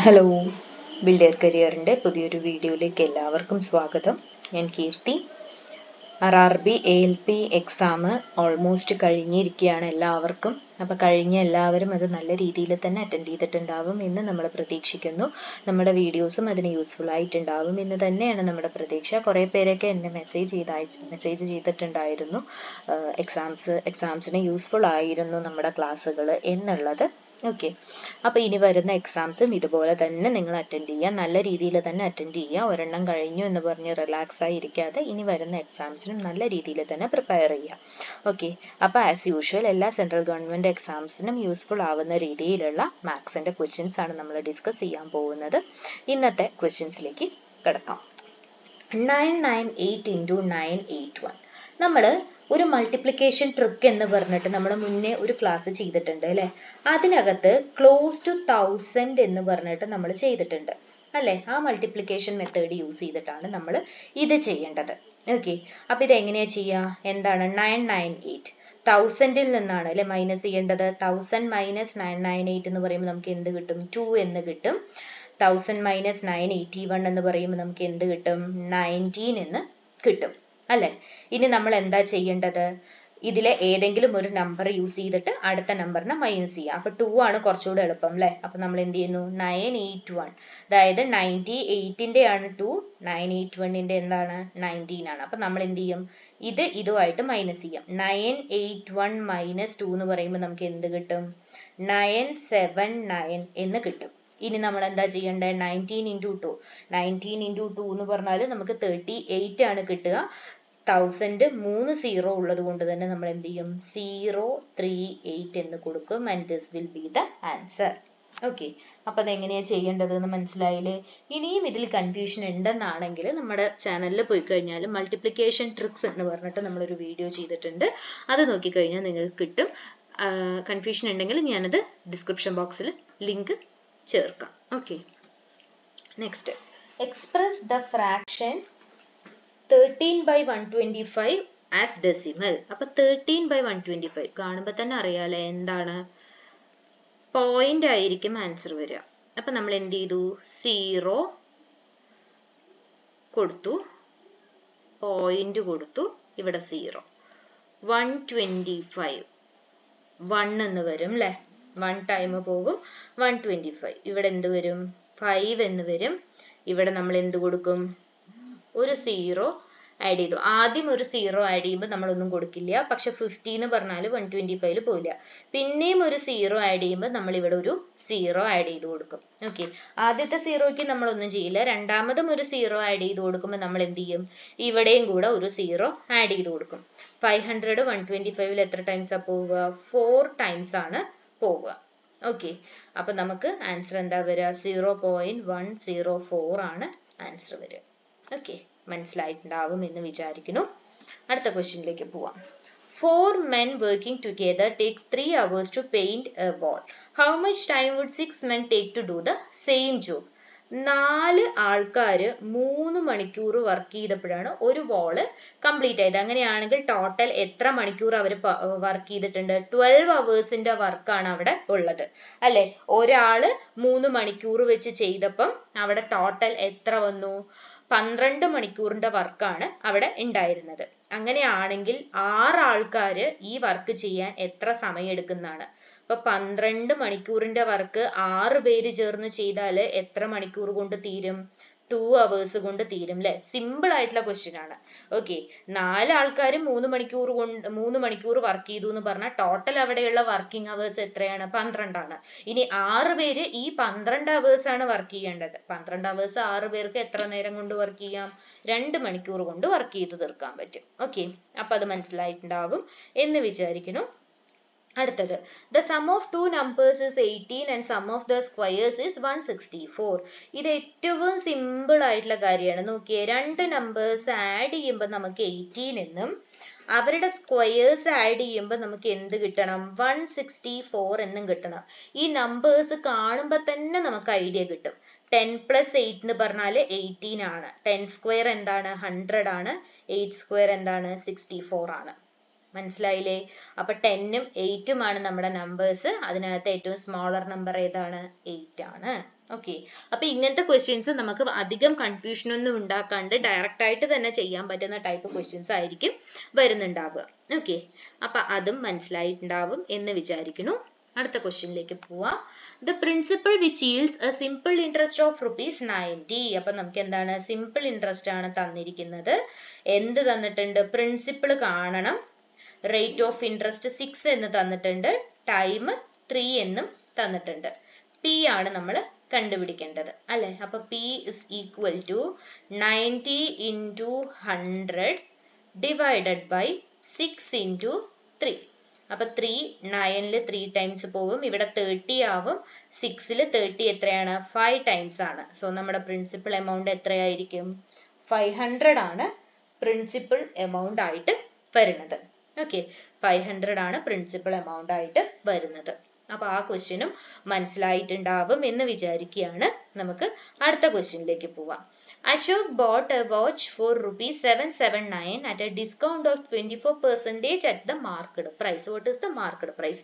Hello, builder കരിയറിൻ്റെ പുതിയൊരു വീഡിയോയിലേക്ക് എല്ലാവർക്കും സ്വാഗതം. ഞാൻ കീർത്തി. RRB ALP എക്സാം ഓൾമോസ്റ്റ് കഴിഞ്ഞിരിക്കുകയാണ് എല്ലാവർക്കും. അപ്പോൾ കഴിഞ്ഞ എല്ലാവരും അത് നല്ല രീതിയിൽ തന്നെ അറ്റൻഡ് ചെയ്തിട്ടുണ്ടാവും എന്ന് നമ്മൾ പ്രതീക്ഷിക്കുന്നു. നമ്മുടെ വീഡിയോസും അതിന് യൂസ്ഫുൾ ആയിട്ടുണ്ടാവും എന്ന് തന്നെയാണ് നമ്മുടെ പ്രതീക്ഷ. കുറേ പേരൊക്കെ എന്നെ മെസ്സേജ് ചെയ്തിട്ടുണ്ടായിരുന്നു, എക്സാംസിന് യൂസ്ഫുൾ ആയിരുന്നു നമ്മുടെ ക്ലാസ്സുകൾ എന്നുള്ളത്. ഓക്കെ, അപ്പോൾ ഇനി വരുന്ന എക്സാംസും ഇതുപോലെ തന്നെ നിങ്ങൾ അറ്റൻഡ് ചെയ്യുക, നല്ല രീതിയിൽ തന്നെ അറ്റൻഡ് ചെയ്യുക. ഒരെണ്ണം കഴിഞ്ഞു എന്ന് പറഞ്ഞ് റിലാക്സ് ആയിരിക്കാതെ ഇനി വരുന്ന എക്സാംസിനും നല്ല രീതിയിൽ തന്നെ പ്രിപ്പയർ ചെയ്യുക. ഓക്കെ, അപ്പോൾ ആസ് യൂഷ്വൽ എല്ലാ സെൻട്രൽ ഗവൺമെൻറ് എക്സാംസിനും യൂസ്ഫുൾ ആവുന്ന രീതിയിലുള്ള മാത്സിൻ്റെ ക്വസ്റ്റ്യൻസ് ആണ് നമ്മൾ ഡിസ്കസ് ചെയ്യാൻ പോകുന്നത്. ഇന്നത്തെ ക്വസ്റ്റ്യൻസിലേക്ക് കിടക്കാം. 998 into 981. നമ്മൾ ഒരു മൾട്ടിപ്ലിക്കേഷൻ ട്രിക്ക് എന്ന് പറഞ്ഞിട്ട് നമ്മൾ മുന്നേ ഒരു ക്ലാസ് ചെയ്തിട്ടുണ്ട് അല്ലേ? അതിനകത്ത് ക്ലോസ് ടു 1000 എന്ന് പറഞ്ഞിട്ട് നമ്മൾ ചെയ്തിട്ടുണ്ട് അല്ലേ? ആ മൾട്ടിപ്ലിക്കേഷൻ മെത്തേഡ് യൂസ് ചെയ്തിട്ടാണ് നമ്മൾ ഇത് ചെയ്യേണ്ടത്. ഓക്കെ, അപ്പോൾ ഇത് എങ്ങനെയാ ചെയ്യുക? എന്താണ് 998 1000-ൽ നിന്നാണ് അല്ലെ മൈനസ് ചെയ്യേണ്ടത്. 1000 മൈനസ് 998 എന്ന് പറയുമ്പോൾ നമുക്ക് എന്ത് കിട്ടും? 2 എന്ന് കിട്ടും. 1000 മൈനസ് 981 എന്ന് പറയുമ്പോൾ നമുക്ക് എന്ത് കിട്ടും? 19 എന്ന് കിട്ടും അല്ലെ? ഇനി നമ്മൾ എന്താ ചെയ്യേണ്ടത്? ഇതിലെ ഏതെങ്കിലും ഒരു നമ്പർ യൂസ് ചെയ്തിട്ട് അടുത്ത നമ്പറിനെ മൈനസ് ചെയ്യുക. അപ്പൊ 2 ആണ് കുറച്ചുകൂടെ എളുപ്പം അല്ലെ? അപ്പൊ നമ്മൾ എന്ത് ചെയ്യുന്നു? 981, അതായത് 98-ന്റെ ആണ് 2, 981-ന്റെ എന്താണ്? 19 ആണ്. അപ്പൊ നമ്മൾ എന്ത് ചെയ്യും? ഇതുമായിട്ട് മൈനസ് ചെയ്യാം. 981 മൈനസ് 2 എന്ന് പറയുമ്പോൾ നമുക്ക് എന്ത് കിട്ടും? 979 എന്ന് കിട്ടും. ഇനി നമ്മൾ എന്താ ചെയ്യേണ്ടത്? 19 into 2 എന്ന് പറഞ്ഞാൽ നമുക്ക് 38 ആണ് കിട്ടുക. 1000 3 0 ഉള്ളത് കൊണ്ട് തന്നെ നമ്മൾ എന്ത് ചെയ്യും? 038 എന്ന് കൊടുക്കും. and this will be the answer. Okay, അപ്പൊ അതെങ്ങനെയാ ചെയ്യേണ്ടതെന്ന് മനസ്സിലായില്ലേ? ഇനിയും ഇതിൽ കൺഫ്യൂഷൻ ഉണ്ടെന്നാണെങ്കിൽ നമ്മുടെ ചാനലിൽ പോയി കഴിഞ്ഞാൽ മൾട്ടിപ്ലിക്കേഷൻ ട്രിക്സ് എന്ന് പറഞ്ഞിട്ട് നമ്മളൊരു വീഡിയോ ചെയ്തിട്ടുണ്ട്. അത് നോക്കിക്കഴിഞ്ഞാൽ നിങ്ങൾക്ക് കിട്ടും. കൺഫ്യൂഷൻ ഉണ്ടെങ്കിൽ ഞാനത് ഡിസ്ക്രിപ്ഷൻ ബോക്സിൽ ലിങ്ക് ചേർക്കാം. Okay, next, express the fraction 13/125 as decimal. അപ്പൊ 13/125 കാണുമ്പോൾ തന്നെ അറിയാലേ എന്താണ്? പോയിന്റ് ആയിരിക്കും ആൻസർ വരിക. അപ്പൊ നമ്മൾ എന്ത് ചെയ്തു? 0 കൊടുത്തു, പോയിന്റ് കൊടുത്തു, ഇവിടെ 0. 125 1 എന്ന് വരും അല്ലെ? 1 ടൈം പോകും. 125 ഇവിടെ എന്ത് വരും? 5 എന്ന് വരും. ഇവിടെ നമ്മൾ എന്ത് കൊടുക്കും? ഒരു 0 ആഡ് ചെയ്തു. ആദ്യം ഒരു 0 ആഡ് ചെയ്യുമ്പോൾ നമ്മളൊന്നും കൊടുക്കില്ല. പക്ഷെ 50 എന്ന് പറഞ്ഞാൽ 125-ൽ പോയില്ല. പിന്നെയും ഒരു 0 ആഡ് ചെയ്യുമ്പോൾ നമ്മൾ ഇവിടെ ഒരു 0 ആഡ് ചെയ്ത് കൊടുക്കും. ഓക്കെ, ആദ്യത്തെ 0ക്ക് നമ്മളൊന്നും ചെയ്യില്ല. രണ്ടാമതും ഒരു 0 ആഡ് ചെയ്ത് കൊടുക്കുമ്പോൾ നമ്മൾ എന്ത് ചെയ്യും? ഇവിടെയും കൂടെ ഒരു 0 ആഡ് ചെയ്ത് കൊടുക്കും. 500 125-ൽ എത്ര ടൈംസാ പോവുക? 4 ടൈംസ് ആണ് പോവുക. ഓക്കെ, അപ്പൊ നമുക്ക് ആൻസർ എന്താ വരിക? 0.104 ആണ് ആൻസർ വരിക. ഓക്കെ, മനസ്സിലായിട്ടുണ്ടാവും എന്ന് വിചാരിക്കുന്നു. അടുത്ത ക്വസ്റ്റ്യനിലേക്ക് പോവാം. 4 men working together takes 3 hours to paint a wall. How much time would 6 men take to do the same job? 4 ആൾക്കാര് 3 മണിക്കൂർ വർക്ക് ചെയ്തപ്പോഴാണ് ഒരു വാള് കംപ്ലീറ്റ് ആയത്. അങ്ങനെയാണെങ്കിൽ ടോട്ടൽ എത്ര മണിക്കൂർ അവർ വർക്ക് ചെയ്തിട്ടുണ്ട്? 12 അവേഴ്സിന്റെ വർക്കാണ് അവിടെ ഉള്ളത് അല്ലെ? ഒരാള് 3 മണിക്കൂർ വെച്ച് ചെയ്തപ്പം അവിടെ ടോട്ടൽ എത്ര വന്നു? 12 മണിക്കൂറിന്റെ വർക്കാണ് അവിടെ ഉണ്ടായിരുന്നത്. അങ്ങനെയാണെങ്കിൽ 6 ആൾക്കാര് ഈ വർക്ക് ചെയ്യാൻ എത്ര സമയം എടുക്കുന്നതാണ്? അപ്പൊ 12 മണിക്കൂറിന്റെ വർക്ക് 6 പേര് ചേർന്ന് ചെയ്താൽ എത്ര മണിക്കൂർ കൊണ്ട് തീരും? 2 hours കൊണ്ട് തീരും അല്ലെ? സിമ്പിൾ ആയിട്ടുള്ള ക്വസ്റ്റ്യൻ ആണ്. ഓക്കെ, 4 ആൾക്കാർ 3 മണിക്കൂർ വർക്ക് ചെയ്തു എന്ന് പറഞ്ഞാൽ ടോട്ടൽ അവിടെയുള്ള വർക്കിംഗ് അവേഴ്സ് എത്രയാണ്? 12 ആണ്. ഇനി 6 പേര് ഈ 12 അവേഴ്സ് ആണ് വർക്ക് ചെയ്യേണ്ടത്. 12 അവേഴ്സ് 6 പേർക്ക് എത്ര നേരം കൊണ്ട് വർക്ക് ചെയ്യാം? 2 മണിക്കൂർ കൊണ്ട് വർക്ക് ചെയ്ത് തീർക്കാൻ പറ്റും. ഓക്കെ, അപ്പൊ അത് മനസ്സിലായിട്ടുണ്ടാവും എന്ന് വിചാരിക്കുന്നു. അടുത്തത്, the sum of two numbers is 18 and sum of the squares is 164. ഇത് ഏറ്റവും സിമ്പിൾ ആയിട്ടുള്ള കാര്യമാണ്. നോക്കിയേ, 2 നമ്പേഴ്സ് ആഡ് ചെയ്യുമ്പോൾ നമുക്ക് 18 എന്നും അവരുടെ സ്ക്വയേഴ്സ് ആഡ് ചെയ്യുമ്പോൾ നമുക്ക് എന്ത് കിട്ടണം? 164 എന്നും കിട്ടണം. ഈ നമ്പേഴ്സ് കാണുമ്പോൾ തന്നെ നമുക്ക് ഐഡിയ കിട്ടും. 10 + 8 എന്ന് പറഞ്ഞാൽ 18 ആണ്. 10 സ്ക്വയർ എന്താണ്? 100 ആണ്. 8 സ്ക്വയർ എന്താണ്? 64 ആണ്. മനസ്സിലായില്ലേ? അപ്പൊ 10ഉം 8ഉം ആണ് നമ്മുടെ നമ്പേഴ്സ്. അതിനകത്ത് ഏറ്റവും സ്മോളർ നമ്പർ ഏതാണ്? 8 ആണ്. ഓക്കെ, അപ്പൊ ഇങ്ങനത്തെ ക്വസ്റ്റ്യൻസ് നമുക്ക് അധികം കൺഫ്യൂഷൻ ഒന്നും ഉണ്ടാക്കാണ്ട് ഡയറക്റ്റ് ആയിട്ട് തന്നെ ചെയ്യാൻ പറ്റുന്ന ടൈപ്പ് ക്വസ്റ്റ്യൻസ് ആയിരിക്കും വരുന്നുണ്ടാവുക. ഓക്കെ, അപ്പൊ അതും മനസ്സിലായിട്ടുണ്ടാവും എന്ന് വിചാരിക്കുന്നു. അടുത്ത ക്വസ്റ്റ്യനിലേക്ക് പോവാം. The principal which yields a simple interest of ₹90. അപ്പൊ നമുക്ക് എന്താണ്? സിമ്പിൾ ഇൻട്രസ്റ്റ് ആണ് തന്നിരിക്കുന്നത്. എന്ത് തന്നിട്ടുണ്ട്? പ്രിൻസിപ്പിൾ കാണണം. റേറ്റ് ഓഫ് ഇൻട്രസ്റ്റ് 6 എന്ന് തന്നിട്ടുണ്ട്. ടൈം 3 എന്നും തന്നിട്ടുണ്ട്. പി ആണ് നമ്മൾ കണ്ടുപിടിക്കേണ്ടത് അല്ലെ? അപ്പൊ P is equal to 90 into 100 divided by 6 into 3. അപ്പൊ 3 9ൽ 3 ടൈംസ് പോവും. ഇവിടെ 30 ആവും. 6ൽ 30 എത്രയാണ്? 5 ടൈംസ് ആണ്. സോ നമ്മുടെ പ്രിൻസിപ്പൽ എമൗണ്ട് എത്രയായിരിക്കും? 500 ആണ് പ്രിൻസിപ്പൽ എമൗണ്ട് ആയിട്ട് വരുന്നത്. ഓക്കെ, 500 ആണ് പ്രിൻസിപ്പൽ എമൗണ്ട് ആയിട്ട് വരുന്നത്. അപ്പൊ ആ ക്വസ്റ്റ്യനും മനസ്സിലായിട്ടുണ്ടാവും എന്ന് വിചാരിക്കുകയാണ്. നമുക്ക് അടുത്ത ക്വസ്റ്റ്യനിലേക്ക് പോവാം. Ashok bought a watch for ₹779 at a discount of 24% at the market price. What is the market price?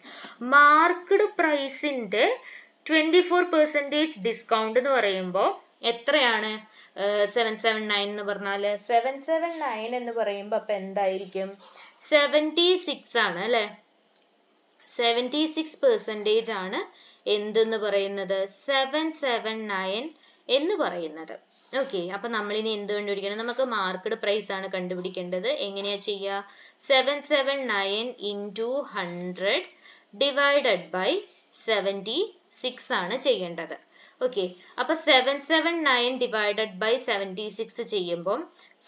Market price ന്റെ 24% ഡിസ്കൗണ്ട് എന്ന് പറയുമ്പോൾ എത്രയാണ്? 779 എന്ന് പറഞ്ഞാൽ 779 എന്ന് പറയുമ്പോൾ അപ്പൊ എന്തായിരിക്കും? 76 ആണ് അല്ലെ? 76% ആണ് എന്തെന്ന് പറയുന്നത്? 779 എന്ന് പറയുന്നത്. ഓക്കെ, അപ്പൊ നമ്മൾ ഇനി എന്ത് കണ്ടുപിടിക്കണം? നമുക്ക് മാർക്കറ്റ് പ്രൈസ് ആണ് കണ്ടുപിടിക്കേണ്ടത്. എങ്ങനെയാ ചെയ്യുക? 779 into 100 divided by 76 ആണ് ചെയ്യേണ്ടത്. ഓക്കെ, അപ്പൊ 779 divided by 76 ചെയ്യുമ്പോൾ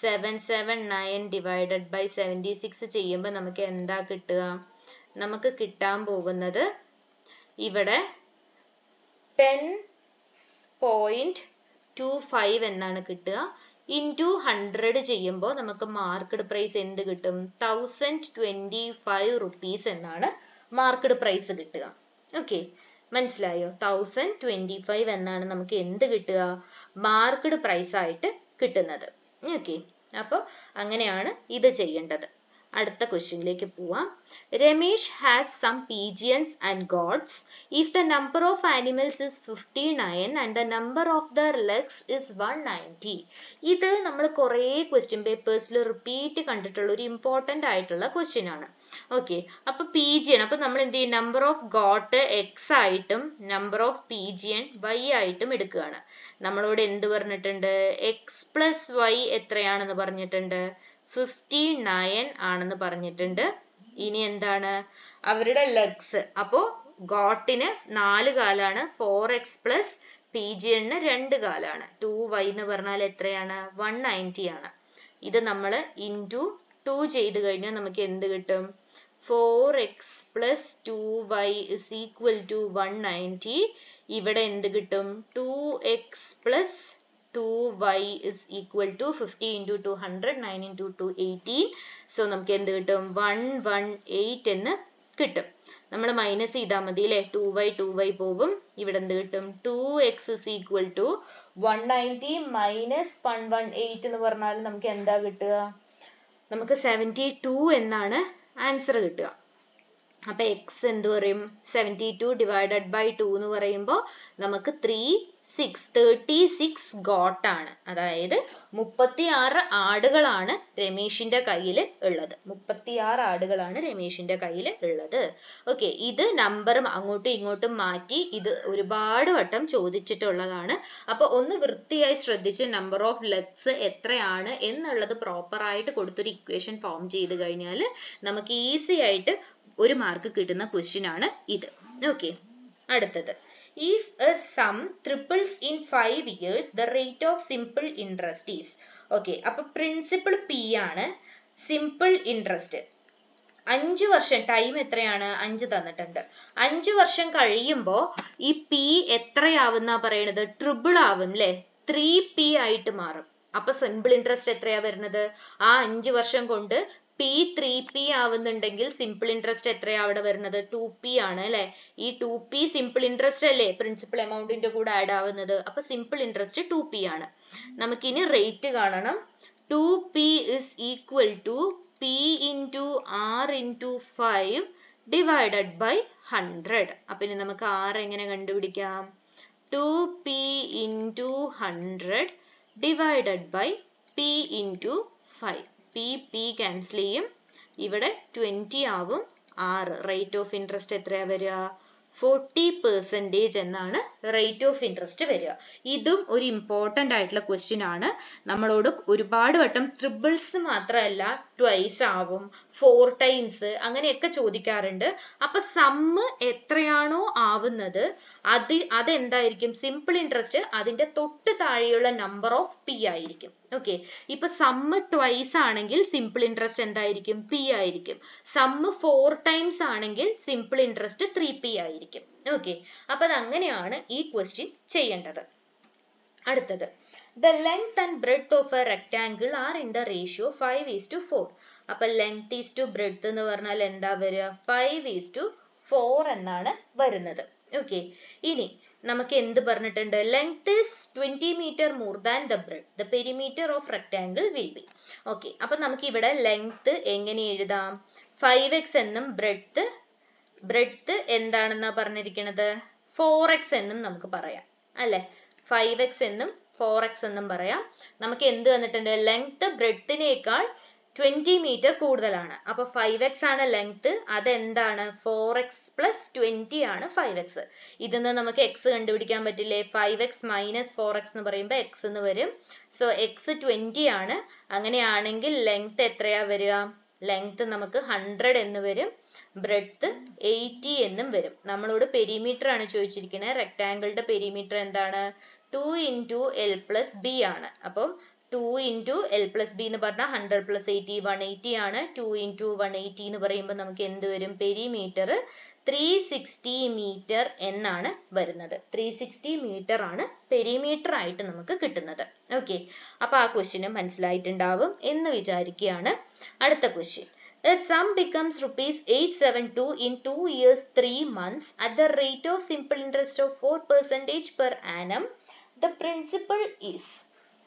779 divided by 76 ചെയ്യുമ്പോൾ നമുക്ക് എന്താ കിട്ടുക? നമുക്ക് കിട്ടാൻ പോകുന്നത് ഇവിടെ 10.25 എന്നാണ് കിട്ടുക. ഇൻറ്റു 100 ചെയ്യുമ്പോൾ നമുക്ക് മാർക്കറ്റ് പ്രൈസ് എന്ത് കിട്ടും? 1025 rupees എന്നാണ് മാർക്കറ്റ് പ്രൈസ് കിട്ടുക. ഓക്കെ, മനസ്സിലായോ? 1025 എന്നാണ് നമുക്ക് എന്ത് കിട്ടുക? മാർക്കറ്റ് പ്രൈസ് ആയിട്ട് കിട്ടുന്നത്. ഓക്കെ, അപ്പോൾ അങ്ങനെയാണ് ഇത് ചെയ്യേണ്ടത്. അടുത്ത ക്വസ്റ്റ്യനിലേക്ക് പോവാം. Ramesh has some pigeons and goats. If the number of animals is 59 and the number of their legs is 190. ഇത് നമ്മൾ കുറേ ക്വസ്റ്റ്യൻ പേപ്പേഴ്സിൽ റിപ്പീറ്റ് കണ്ടിട്ടുള്ള ഒരു ഇമ്പോർട്ടൻ്റ് ആയിട്ടുള്ള ക്വസ്റ്റ്യൻ ആണ്. ഓക്കെ, അപ്പൊ pigeon, അപ്പൊ നമ്മൾ എന്ത് ചെയ്യും? നമ്പർ ഓഫ് ഗോട്ട് എക്സ് ആയിട്ടും നമ്പർ ഓഫ് pigeon y ആയിട്ടും എടുക്കുകയാണ്. നമ്മളോട് എന്ത് പറഞ്ഞിട്ടുണ്ട്? എക്സ് പ്ലസ് വൈ എത്രയാണെന്ന് പറഞ്ഞിട്ടുണ്ട്? 59 ആണെന്ന് പറഞ്ഞിട്ടുണ്ട്. ഇനി എന്താണ്? അവരുടെ ലെഗ്സ്. അപ്പോ ഗോട്ടിന് 4 കാലാണ്. 4x പ്ലസ് pigeonന് 2 കാലാണ്. 2y എന്ന് പറഞ്ഞാൽ എത്രയാണ്? 190 ആണ്. ഇത് നമ്മൾ ഇൻറ്റു 2 ചെയ്ത് കഴിഞ്ഞാൽ നമുക്ക് എന്ത് കിട്ടും? 4x plus 2y is equal to 190. ഇവിടെ എന്ത് കിട്ടും? 2x plus 2y is equal to 50 into 200, 9 into 2, 18. So നമുക്ക് എന്ത് കിട്ടും? 118 എന്ന് കിട്ടും. നമ്മൾ മൈനസ് ചെയ്താൽ മതി അല്ലേ? 2y പോകും. ഇവിടെ എന്ത് കിട്ടും? 2x is equal to 190 minus 118 എന്ന് പറഞ്ഞാൽ നമുക്ക് എന്താ കിട്ടുക? നമുക്ക് 72 എന്നാണ് ആൻസർ കിട്ടുക. അപ്പൊ എക്സ് എന്ത് പറയും? 72 divided by 2 എന്ന് പറയുമ്പോൾ നമുക്ക് 36 ഗോട്ട് ആണ്. അതായത് 36 ആടുകളാണ് രമേശിന്റെ കയ്യിൽ ഉള്ളത്. 36 ആടുകളാണ് രമേശിന്റെ കയ്യിൽ ഉള്ളത്. ഓക്കെ, ഇത് നമ്പർ അങ്ങോട്ടും ഇങ്ങോട്ടും മാറ്റി ഇത് ഒരുപാട് വട്ടം ചോദിച്ചിട്ടുള്ളതാണ്. അപ്പൊ ഒന്ന് വൃത്തിയായി ശ്രദ്ധിച്ച് നമ്പർ ഓഫ് ലെഗ്സ് എത്രയാണ് എന്നുള്ളത് പ്രോപ്പർ ആയിട്ട് കൊടുത്തൊരു ഇക്വേഷൻ ഫോം ചെയ്ത് കഴിഞ്ഞാൽ നമുക്ക് ഈസി ആയിട്ട് ഒരു മാർക്ക് കിട്ടുന്ന ക്വസ്റ്റ്യൻ ആണ് ഇത്. ഓക്കെ, അടുത്തത്. If a sum triples in 5 years, the rate of simple interest is. Okay, അപ്പൊ പ്രിൻസിപ്പിൾ P ആണ്. സിമ്പിൾ ഇൻട്രസ്റ്റ് 5 വർഷം. ടൈം എത്രയാണ്? 5 തന്നിട്ടുണ്ട്. 5 വർഷം കഴിയുമ്പോൾ ഈ P എത്രയാവുന്ന പറയണത്? ട്രിപ്പിൾ ആവും അല്ലെ? 3P ആയിട്ട് മാറും. അപ്പൊ സിമ്പിൾ ഇൻട്രസ്റ്റ് എത്രയാ വരുന്നത്? ആ 5 വർഷം കൊണ്ട് P 3P ആവുന്നുണ്ടെങ്കിൽ സിമ്പിൾ ഇൻട്രസ്റ്റ് എത്രയാ അവിടെ വരുന്നത്? 2P ആണ് അല്ലെ? ഈ 2P സിമ്പിൾ ഇൻട്രസ്റ്റ് അല്ലേ പ്രിൻസിപ്പൽ എമൗണ്ടിന്റെ കൂടെ ആഡ് ആവുന്നത്? അപ്പൊ സിമ്പിൾ ഇൻട്രസ്റ്റ് 2P ആണ്. നമുക്കിനി റേറ്റ് കാണണം. 2P is equal to P into R into 5 divided by 100. അപ്പൊ ഇനി നമുക്ക് R എങ്ങനെ കണ്ടുപിടിക്കാം? 2P into 100 divided by P into 5. P cancel ചെയ്യും. ഇവിടെ 20 ആവും. R rate of interest എത്രയാ വരിക? 40% എന്നാണ് റേറ്റ് ഓഫ് ഇൻട്രസ്റ്റ് വരിക. ഇതും ഒരു ഇമ്പോർട്ടൻ്റ് ആയിട്ടുള്ള ക്വസ്റ്റ്യൻ ആണ്. നമ്മളോട് ഒരുപാട് വട്ടം ട്രിപ്പിൾസ് മാത്രമല്ല ട്വൈസ് ആവും, 4 ടൈംസ് അങ്ങനെയൊക്കെ ചോദിക്കാറുണ്ട്. അപ്പൊ സമ്മ് എത്രയാണോ ആവുന്നത് അതെന്തായിരിക്കും? സിമ്പിൾ ഇൻട്രസ്റ്റ് അതിന്റെ തൊട്ട് താഴെയുള്ള നമ്പർ ഓഫ് പി ആയിരിക്കും. ഓക്കെ, ഇപ്പൊ സമ്മ് ട്വൈസ് ആണെങ്കിൽ സിമ്പിൾ ഇൻട്രസ്റ്റ് എന്തായിരിക്കും? പി ആയിരിക്കും. സമ്മ് 4 ടൈംസ് ആണെങ്കിൽ സിമ്പിൾ ഇൻട്രസ്റ്റ് 3p ആയിരിക്കും. ഓക്കെ, അപ്പൊ അത് അങ്ങനെയാണ് ഈ ക്വസ്റ്റ്യൻ ചെയ്യേണ്ടത്. അടുത്തത്, the length and breadth of a rectangle are in the ratio 5:4. അപ്പൊ length is to breadth എന്ന് പറഞ്ഞാൽ എന്താ വരിക? 5:4 എന്നാണ് വരുന്നത്. ഓക്കെ, ഇനി നമുക്ക് എന്ത് പറഞ്ഞിട്ടുണ്ട്? Length is 20 meter more than the breadth. The perimeter of rectangle will be. Okay, അപ്പൊ നമുക്ക് ഇവിടെ ലെങ്ത് എങ്ങനെ എഴുതാം? 5x എന്നും ബ്രെഡ്ത്ത് എന്താണെന്നാ പറഞ്ഞിരിക്കുന്നത്? 4x എന്നും നമുക്ക് പറയാം അല്ലെ? 5x എന്നും 4x എന്നും പറയാം. നമുക്ക് എന്ത് തന്നിട്ടുണ്ട്? ലെങ്ത് ബ്രെഡ്ത്തിനേക്കാൾ 20 മീറ്റർ കൂടുതലാണ്. അപ്പൊ 5x ആണ് ലെങ്ത്. അതെന്താണ്? 4x plus 20 ആണ് 5x. ഇതിന്ന് നമുക്ക് x കണ്ടുപിടിക്കാൻ പറ്റില്ലേ? 5x minus 4x എന്ന് പറയുമ്പോൾ x എന്ന് വരും. സോ x 20 ആണ്. അങ്ങനെയാണെങ്കിൽ ലെങ്ത് എത്രയാ വരിക? ലെങ്ത് നമുക്ക് 100 എന്ന് വരും. ബ്രെഡ്ത്ത് 80 എന്നും വരും. നമ്മളോട് പെരിമീറ്റർ ആണ് ചോദിച്ചിരിക്കുന്നത്. റെക്ടാങ്കിളിന്റെ പെരിമീറ്റർ എന്താണ്? 2 into L plus B ആണ്. അപ്പം 2 into L plus B എന്ന് പറഞ്ഞാൽ 100 plus 80 180 ആണ്. 2 into 180 എന്ന് പറയുമ്പോൾ നമുക്ക് എന്ത് വരും? പെരിമീറ്റർ 360 മീറ്റർ എന്നാണ് വരുന്നത്. 360 മീറ്റർ ആണ് പെരിമീറ്റർ ആയിട്ട് നമുക്ക് കിട്ടുന്നത്. ഓക്കെ, അപ്പൊ ആ ക്വസ്റ്റ്യൻ മനസ്സിലായിട്ടുണ്ടാവും എന്ന് വിചാരിക്കുകയാണ്. അടുത്ത question, the sum becomes rupees 872 in 2 years 3 months at the rate of simple interest of 4% per annum. The principal is.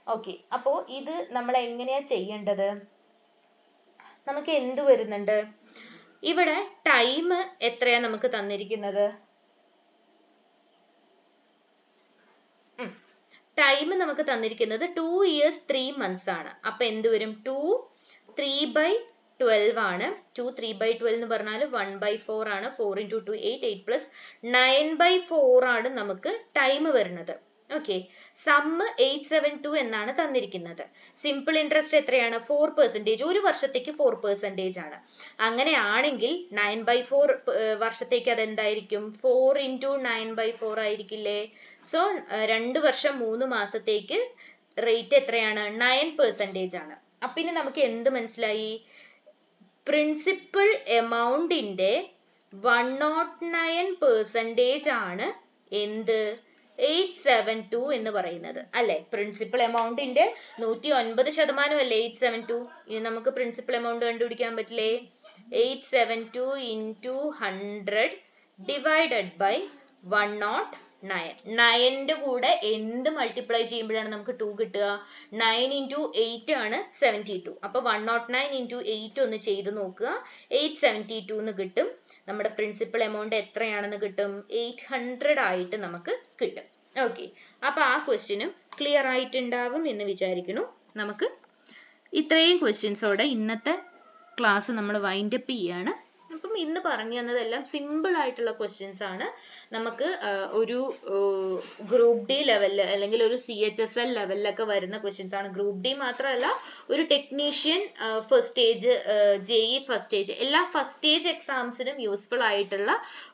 Okay, അപ്പോ ഇത് നമ്മൾ എങ്ങനെയാ ചെയ്യേണ്ടത്? നമുക്ക് എന്ത് വരുന്നുണ്ട് ഇവിടെ? ടൈം എത്രയാ നമുക്ക് തന്നിരിക്കുന്നത്? ടൈം നമുക്ക് തന്നിരിക്കുന്നത് 2 years 3 months ആണ്. അപ്പൊ എന്ത് വരും? 2 3/12 ആണ്. 2 3/12 എന്ന് പറഞ്ഞാൽ 1/4 ആണ്. 4 into 2 8 8 plus 9/4 ആണ് നമുക്ക് ടൈം വരുന്നത്. ഓക്കെ, സമ്മ് 872 എന്നാണ് തന്നിരിക്കുന്നത്. സിമ്പിൾ ഇൻട്രസ്റ്റ് എത്രയാണ്? 4%. ഒരു വർഷത്തേക്ക് 4% ആണ്. അങ്ങനെയാണെങ്കിൽ 9/4 വർഷത്തേക്ക് അതെന്തായിരിക്കും? 4 into 9/4 ആയിരിക്കില്ലേ? സോ 2 വർഷം 3 മാസത്തേക്ക് റേറ്റ് എത്രയാണ്? 9% ആണ്. അപ്പൊ ഇനി നമുക്ക് എന്ത് മനസ്സിലായി? പ്രിൻസിപ്പൽ എമൗണ്ടിന്റെ 109% ആണ് എന്ത്? 872 എന്ന് പറയുന്നത് അല്ലെ? പ്രിൻസിപ്പൽ എമൗണ്ടിന്റെ 109% അല്ലേ 872? ഇനി നമുക്ക് പ്രിൻസിപ്പൽ എമൗണ്ട് കണ്ടുപിടിക്കാൻ പറ്റില്ലേ? 872 into 100 divided by 109. 9ന്റെ കൂടെ എന്ത് മൾട്ടിപ്ലൈ ചെയ്യുമ്പോഴാണ് നമുക്ക് 2 കിട്ടുക? 9 into 8 ആണ് 72. അപ്പൊ 109 into 8 ഒന്ന് ചെയ്ത് നോക്കുക. 872 എന്ന് കിട്ടും. നമ്മുടെ പ്രിൻസിപ്പൽ എമൗണ്ട് എത്രയാണെന്ന് കിട്ടും? 800 ആയിട്ട് നമുക്ക് കിട്ടും. ഓക്കെ, അപ്പൊ ആ ക്വസ്റ്റ്യനും ക്ലിയർ ആയിട്ടുണ്ടാവും എന്ന് വിചാരിക്കുന്നു. നമുക്ക് ഇത്രയും ക്വസ്റ്റ്യൻസോടെ ഇന്നത്തെ ക്ലാസ് നമ്മൾ വൈൻഡപ്പ് ചെയ്യാണ്. അപ്പം ഇന്ന് പറഞ്ഞു തന്നതെല്ലാം സിമ്പിൾ ആയിട്ടുള്ള ക്വസ്റ്റ്യൻസ് ആണ്. നമുക്ക് ഒരു ഗ്രൂപ്പ് ഡി ലെവലിൽ അല്ലെങ്കിൽ ഒരു CHSL ലെവലിലൊക്കെ വരുന്ന ക്വസ്റ്റ്യൻസ് ആണ്. ഗ്രൂപ്പ് ഡി മാത്രമല്ല, ഒരു technician first stage, JE first stage, എല്ലാ ഫസ്റ്റ് സ്റ്റേജ് എക്സാംസിനും യൂസ്ഫുൾ ആയിട്ടുള്ള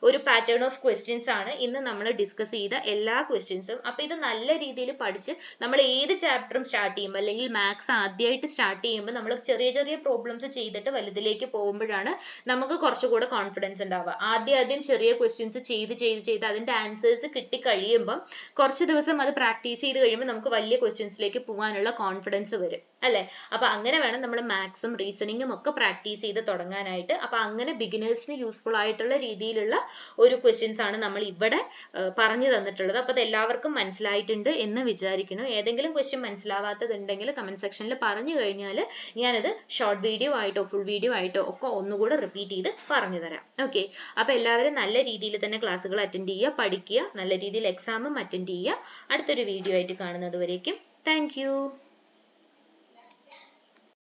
ഒരു പാറ്റേൺ ഓഫ് ക്വസ്റ്റ്യൻസ് ആണ് ഇന്ന് നമ്മൾ ഡിസ്കസ് ചെയ്ത എല്ലാ ക്വസ്റ്റ്യൻസും. അപ്പൊ ഇത് നല്ല രീതിയിൽ പഠിച്ച് നമ്മൾ ഏത് ചാപ്റ്ററും സ്റ്റാർട്ട് ചെയ്യുമ്പോൾ അല്ലെങ്കിൽ മാത്സ് ആദ്യമായിട്ട് സ്റ്റാർട്ട് ചെയ്യുമ്പോൾ നമ്മൾ ചെറിയ ചെറിയ പ്രോബ്ലംസ് ചെയ്തിട്ട് വലുതിലേക്ക് പോകുമ്പോഴാണ് നമുക്ക് കുറച്ചുകൂടി കുറച്ചുകൂടെ കോൺഫിഡൻസ് ഉണ്ടാവുക. ആദ്യം ചെറിയ ക്വസ്റ്റ്യൻസ് ചെയ്ത് അതിന്റെ ആൻസേഴ്സ് കിട്ടി കഴിയുമ്പം കുറച്ച് ദിവസം അത് പ്രാക്ടീസ് ചെയ്ത് കഴിയുമ്പോൾ നമുക്ക് വലിയ ക്വസ്റ്റ്യൻസിലേക്ക് പോകാനുള്ള കോൺഫിഡൻസ് വരും അല്ലെ. അപ്പൊ അങ്ങനെ വേണം നമ്മൾ മാത്സും റീസണിങ്ങും ഒക്കെ പ്രാക്ടീസ് ചെയ്ത് തുടങ്ങാനായിട്ട്. അപ്പൊ അങ്ങനെ ബിഗിനേഴ്സിന് യൂസ്ഫുൾ ആയിട്ടുള്ള രീതിയിലുള്ള ഒരു ക്വസ്റ്റ്യൻസ് ആണ് നമ്മൾ ഇവിടെ പറഞ്ഞു തന്നിട്ടുള്ളത്. അപ്പൊ അത് എല്ലാവർക്കും മനസ്സിലായിട്ടുണ്ട് എന്ന് വിചാരിക്കുന്നു. ഏതെങ്കിലും ക്വസ്റ്റ്യൻ മനസ്സിലാവാത്തതുണ്ടെങ്കിൽ കമന്റ് സെക്ഷനിൽ പറഞ്ഞു കഴിഞ്ഞാൽ ഞാനത് ഷോർട്ട് വീഡിയോ ആയിട്ടോ ഫുൾ വീഡിയോ ആയിട്ടോ ഒക്കെ ഒന്നുകൂടെ റിപ്പീറ്റ് ചെയ്ത് പറഞ്ഞു തരാം. ഓക്കെ, അപ്പൊ എല്ലാവരും നല്ല രീതിയിൽ തന്നെ ക്ലാസ്സുകൾ അറ്റൻഡ് ചെയ്യുക, പഠിക്കുക, നല്ല രീതിയിൽ എക്സാമും അറ്റൻഡ് ചെയ്യുക. അടുത്തൊരു വീഡിയോ ആയിട്ട് കാണുന്നത് വരേക്കും താങ്ക് യു.